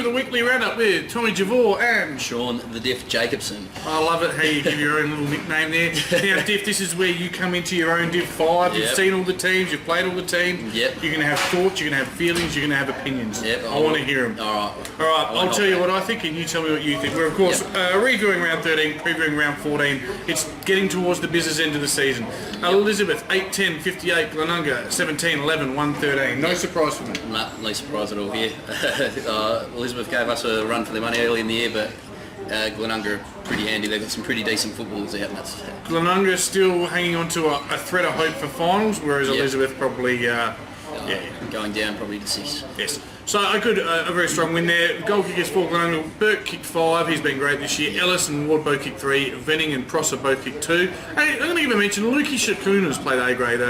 the weekly roundup with Tommy Javor and Sean the Diff Jacobson. I love it how you give your own little nickname there. Now, Diff, this is where you come into your own Diff 5. You've seen all the teams, you've played all the teams. Yep. You're going to have thoughts, you're going to have feelings, you're going to have opinions. Yep. I want to hear them. All right. All right, I'll tell you what I think and you tell me what you think. We're, of course, reviewing round 13, previewing round 14. It's getting towards the business end of the season. Elizabeth, 8-10, 58, Glenunga, 17-11, 1-13. No surprise for me. No surprise at all here. Elizabeth gave us a run for their money early in the year, but Glenunga are pretty handy. They've got some pretty decent footballers out. Glenunga still hanging on to a thread of hope for finals, whereas Elizabeth probably, going down probably to 6. Yes. So a very strong win there. Goal kickers for Glenunga. Burke kicked 5. He's been great this year. Ellis and Ward both kicked 3. Venning and Prosser both kicked 2. Hey, I'm going to give a mention. Lukey Shakuna's played A grade.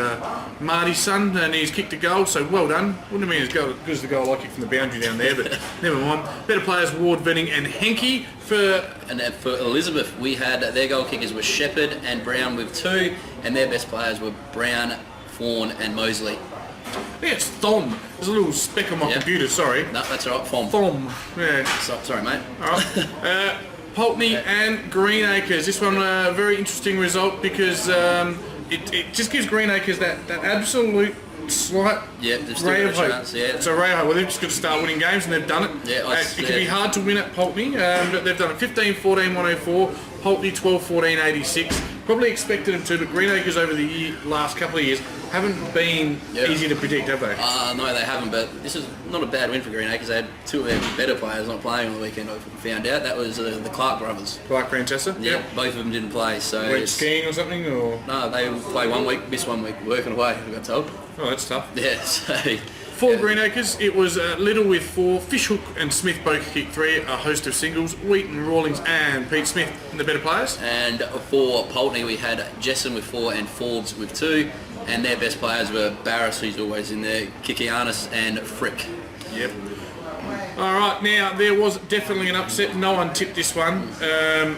Marty's son, and he's kicked a goal. So well done. Wouldn't have been as good as the goal I kicked from the boundary down there, but never mind. Better players: Ward, Venning, and Henke. For Elizabeth, we had their goal kickers were Shepherd and Brown with 2, and their best players were Brown, Fawn, and Mosley. Yeah, it's Thom. There's a little speck on my computer, sorry. No, that's all right, Thom. Thom, yeah. Sorry, mate. All right. Pulteney and Greenacres. This one a very interesting result because it just gives Greenacres that absolute slight ray of hope. Chance, It's a ray of hope. Well, they've just got to start winning games and they've done it. It can be hard to win at Pulteney, but they've done it 15-14, 104. Pulteney 12-14, 86. Probably expected them to, but Greenacres over the last couple of years haven't been easy to predict, have they? No, they haven't, but this is not a bad win for Greenacres. They had 2 of their better players not playing on the weekend, I found out. That was the Clark brothers. Clark Francesa? Yeah, both of them didn't play. So went skiing or something? Or? No, they play 1 week, miss 1 week, working away, I got told. Oh, that's tough. Yeah, so... For Greenacres, it was Little with 4, Fishhook and Smith both kicked 3, a host of singles, Wheaton, Rawlings and Pete Smith, the better players. And for Pulteney, we had Jessen with 4 and Forbes with 2, and their best players were Barris, who's always in there, Kikianis and Frick. Yep. All right, now there was definitely an upset. No one tipped this one in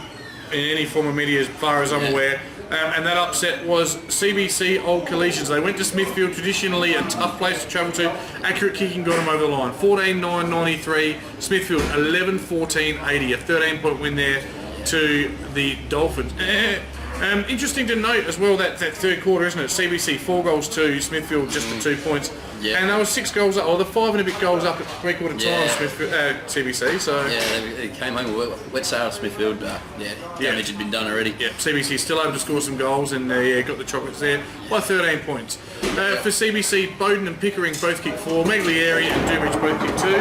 any form of media as far as I'm aware. And that upset was CBC Old Collegians. They went to Smithfield, traditionally a tough place to travel to. Accurate kicking got them over the line. 14-9, 93. Smithfield 11-14, 80. A 13-point win there to the Dolphins. Interesting to note as well that third quarter, isn't it? CBC 4 goals to Smithfield just for 2 points. Yeah. And there was 6 goals up, or the 5 and a bit goals up at 3/4 time, Smithfield, CBC. So they came home with wet sail Smithfield. Damage had been done already. Yeah, CBC still able to score some goals and got the chocolates there by 13 points. For CBC, Bowden and Pickering both kicked 4. Meglieri and Dubridge both kicked 2.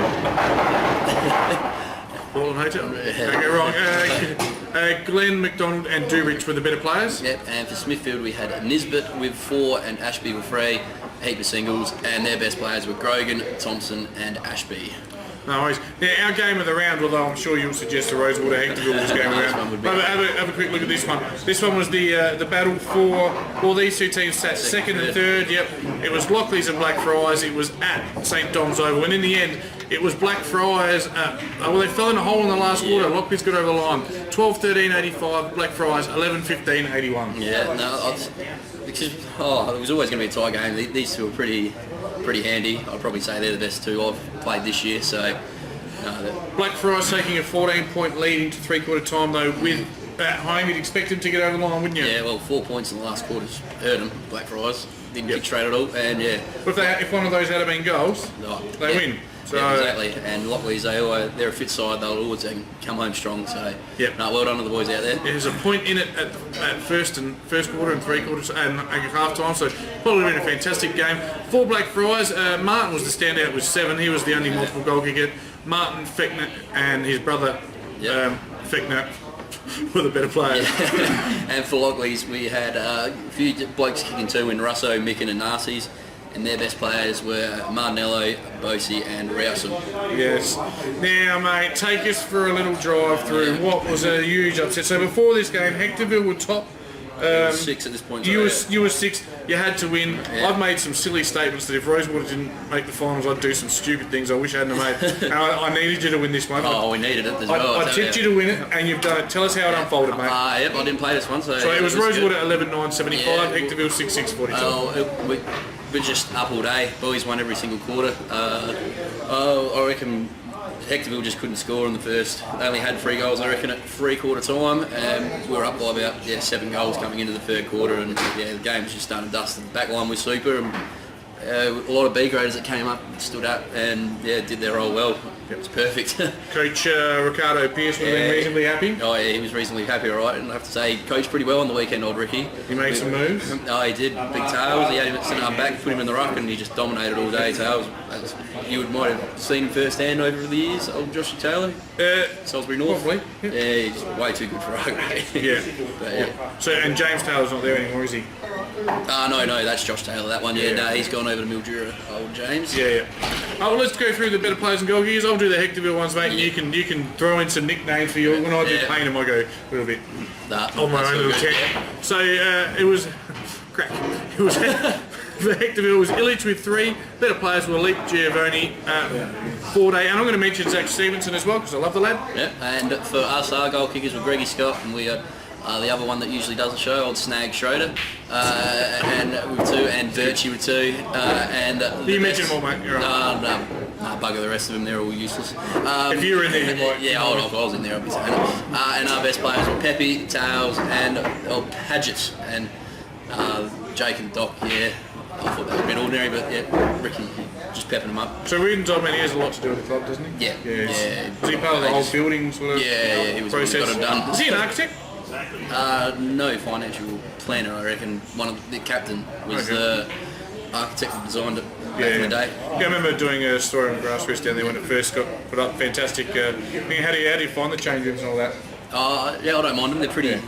Portland Hotel. Don't get wrong. Glenn, McDonald and Dubridge were the better players. Yep, and for Smithfield we had Nisbet with 4 and Ashby with 3, a heap of singles, and their best players were Grogan, Thompson and Ashby. No worries. Now, our game of the round, although I'm sure you'll suggest the Rosewater Hectorville was game of the round. But have a quick look at this one. This one was the battle for these two teams sat second and third. Yep, it was Lockleys and Blackfriars. It was at St Dom's Oval, and in the end, it was Blackfriars. They fell in a hole in the last quarter. Lockleys got over the line. 12-13, 85. Blackfriars 11-15, 81. Yeah, no, because it was always going to be a tie game. These two are pretty handy. I'd probably say they're the best 2 I've played this year. So Blackfriars taking a 14-point lead into 3/4 time though. With at home, you'd expect them to get over the line, wouldn't you? Yeah, well, 4 points in the last quarter's hurt them. Blackfriars didn't kick straight at all, and But if one of those had been goals, they win. So exactly. And Lockleys, they're a fit side. They'll always come home strong. So well done to the boys out there. There's a point in it at first quarter and 3/4 and half time. So probably been a fantastic game. For Blackfriars, Martin was the standout with 7. He was the only multiple goal kicker. Martin, Feckner and his brother Feckner were the better players. And for Lockleys, we had a few blokes kicking 2 in Russo, Micken and Narcies. And their best players were Martinello, Bosey and Rowson. Yes. Now, mate, take us for a little drive through what was a huge upset. So before this game, Hectorville were top. 6 at this point. You were 6. You had to win. Yeah. I've made some silly statements that if Rosewater didn't make the finals, I'd do some stupid things I wish I hadn't made. And I needed you to win this one. We needed it as well. I tipped you to win it, and you've done it. Tell us how it unfolded, mate. Yep, I didn't play this one. So it was Rosewater 11-9, 75, Hectorville 6-6, 42. We're just up all day. Boys won every single quarter. I reckon Hectorville just couldn't score in the first. They only had 3 goals, I reckon, at 3/4 time, and we were up by about 7 goals coming into the third quarter, and the game was just done and dusted. The back line was super, and a lot of B graders that came up, stood up, and did their role well. It was perfect. Coach Ricardo Pearce would have been reasonably happy. Oh yeah, he was reasonably happy, all right. And I have to say, he coached pretty well on the weekend, old Ricky. He made some moves. Oh, he did. Big tails. He had him sitting up back, put him in the ruck, and he just dominated all day. Tails. You might have seen firsthand over the years, old Joshie Taylor, Salisbury North. Probably. Yeah, he's way too good for rugby. Yeah. But, yeah. So, and James Taylor's not there anymore, is he? No, that's Josh Taylor, that one. Yeah, no, he's gone over to Mildura, old James. Yeah. Well, let's go through the better players and goal gears. I'll do the Hectorville ones, mate, and you can throw in some nicknames for you. When I do paint them, I go a little bit on my own little tent. So it was crack. It was the Hectorville was Illich with 3. Better players were Leap, Giovanni, Forday, and I'm going to mention Zach Stevenson as well because I love the lad. Yeah, and for us, our goal kickers were Greggy Scott, and we are the other one that usually does the show, old Snag Schroeder, and with 2, and Birchie with 2, and you mentioned them all, mate. You're right. No, bugger the rest of them. They're all useless. If you were in there, you might. Yeah, if I was in there, I'd be saying it. And our best players were Pepe, Tails, and Padgett, and Jake and Doc. Yeah, I thought that was a bit ordinary, but yeah, Ricky just pepping them up. So Reardon Dom, he has a lot to do with the club, doesn't he? Yeah. Was he part of the whole building sort of he was process? got it done. Is he an architect? No financial planner, I reckon. One of the captain was the architect that designed it back in the day. I remember doing a story on Grassroots down there when it first got put up. Fantastic. How do you find the change rooms and all that? Yeah, I don't mind them. They're pretty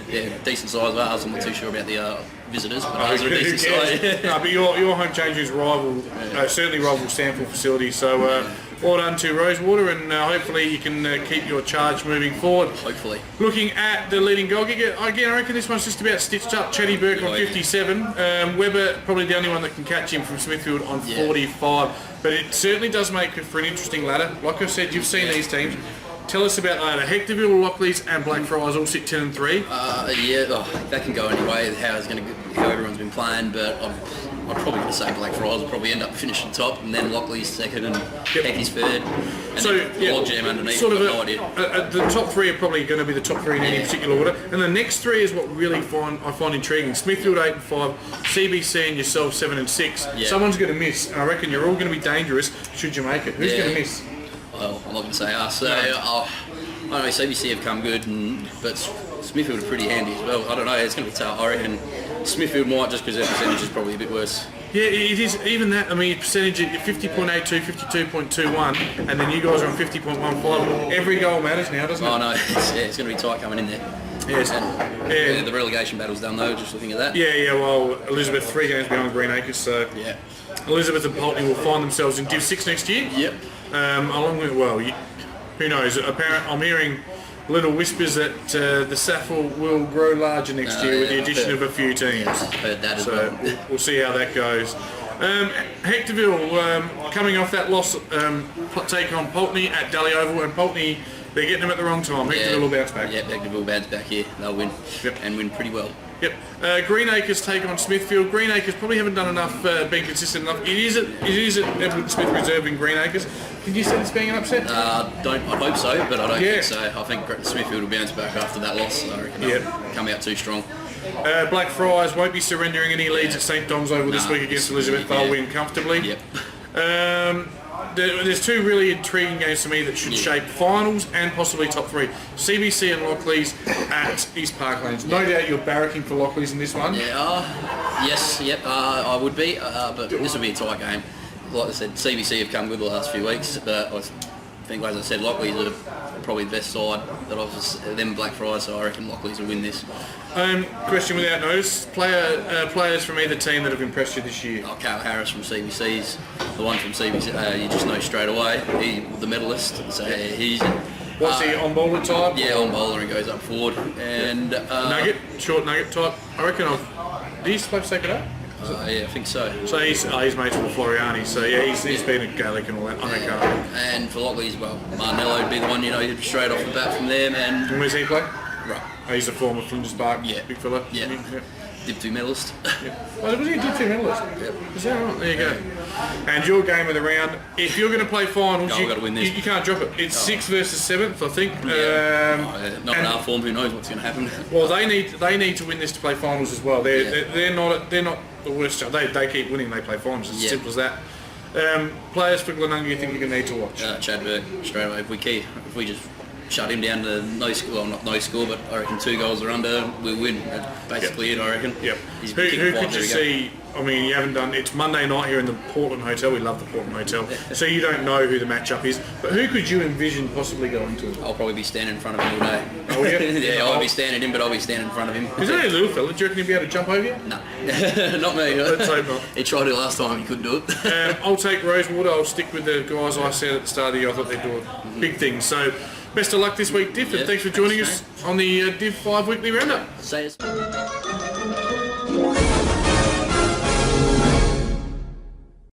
decent size. Ours, I'm not too sure about the visitors, but ours are a decent size. No, but your home change rooms certainly rival Stanford facility. So well done to Rosewater, and hopefully you can keep your charge moving forward. Hopefully. Looking at the leading goal kicker, again, I reckon this one's just about stitched up. Chetty Burke on 57. Weber, probably the only one that can catch him from Smithfield on 45. But it certainly does make for an interesting ladder. Like I said, you've seen these teams. Tell us about Hectorville, Lockleys and Blackfriars all sit 10 and 3. That can go any way, how everyone's been playing, but I'm probably going to say Blackfriars will probably end up finishing top, and then Lockleys second and Heckey's third, and then Logjam underneath. Sort of no idea. The top 3 are probably going to be the top 3 in any particular order, and the next 3 is what really I find intriguing. Smithfield 8 and 5, CBC and yourself 7 and 6. Yeah. Someone's going to miss, and I reckon you're all going to be dangerous should you make it. Who's going to miss? Well, I'm not going to say us. I don't know, CBC have come good, but Smithfield are pretty handy as well. I don't know, it's going to be tough. I reckon Smithfield might, just because their percentage is probably a bit worse. Yeah, it is. Even that, I mean, percentage at 50.82, 52.21, and then you guys are on 50.15. Every goal matters now, doesn't it? Oh no, it's going to be tight coming in there. Yes. And the relegation battle's done though, just looking at that. Yeah, well, Elizabeth 3 games behind Greenacres, so yeah. Elizabeth and Pulteney will find themselves in Div 6 next year. Yep. Along with, who knows? I'm hearing little whispers that the SAFL will grow larger next year with the addition of a few teams. Yes, heard that as well. We'll see how that goes. Hectorville coming off that loss, take on Pulteney at Daly Oval, and Pulteney, they're getting them at the wrong time. Hectorville will bounce back. Yep, Hectorville will bounce back here. They'll win. Yep. And win pretty well. Yep. Greenacres take on Smithfield. Greenacres probably haven't done enough, being consistent enough. It is at Edward Smith Reserve in Greenacres. Can you see this being an upset? I hope so, but I don't think so. I think Smithfield will bounce back after that loss. I reckon they'll come out too strong. Blackfriars won't be surrendering any leads at St Dom's Oval this week against Elizabeth. They'll win comfortably. Yep. There's 2 really intriguing games to me that should shape finals and possibly top 3. CBC and Lockleys at East Parklands. No doubt you're barracking for Lockleys in this one. I would be, but this will be a tight game. Like I said, CBC have come good the last few weeks, but I think, as I said, Lockleys are probably the best side that them Blackfriars, so I reckon Lockleys will win this. Question without notice, players from either team that have impressed you this year? Carl Harris from CBC's, the one from CBC, you just know straight away, he's the medalist, so he's... What's he, on-bowler type? Yeah, on-bowler and goes up forward. And short nugget type. I reckon did he supposed to take it up? Yeah, I think so. So he's mates with Floriani, so he's been at Gaelic and all that. And for Lockleys, Marnello would be the one, straight off the bat from them. And where's he play? Right. He's a former Flinders Park big fella. Yeah. Div 2 medalist. Well, was he a Div 2 medalist? Is that right? There you go. And your game of the round, if you're going to play finals, We've got to win this. You can't drop it. It's 6th versus 7th, I think. Not in our form. Who knows what's going to happen? Well, they need to win this to play finals as well. They're not the worst. They keep winning. They play finals. It's as simple as that. Players for Glenunga, you think you're going to need to watch? Chad Burke straight away. If we just shut him down to no score, well, not no score, but I reckon 2 goals or under, we win. That's basically it, I reckon. Yep. He's Who kicking could five you every see? I mean, you haven't done. It's Monday night here in the Portland Hotel. We love the Portland Hotel, so you don't know who the matchup is. But who could you envision possibly going to? I'll probably be standing in front of him all day. Oh yeah. Yeah, I won't be standing in, but I'll be standing in front of him. Is that a little fella? Do you reckon he'll be able to jump over you? No, not me. Let's hope not. He tried it last time. He couldn't do it. I'll take Rosewater. I'll stick with the guys I said at the start of the year. I thought they'd do big things. So, best of luck this week, Diff, and thanks for joining us on the Div 5 Weekly Roundup. Say it.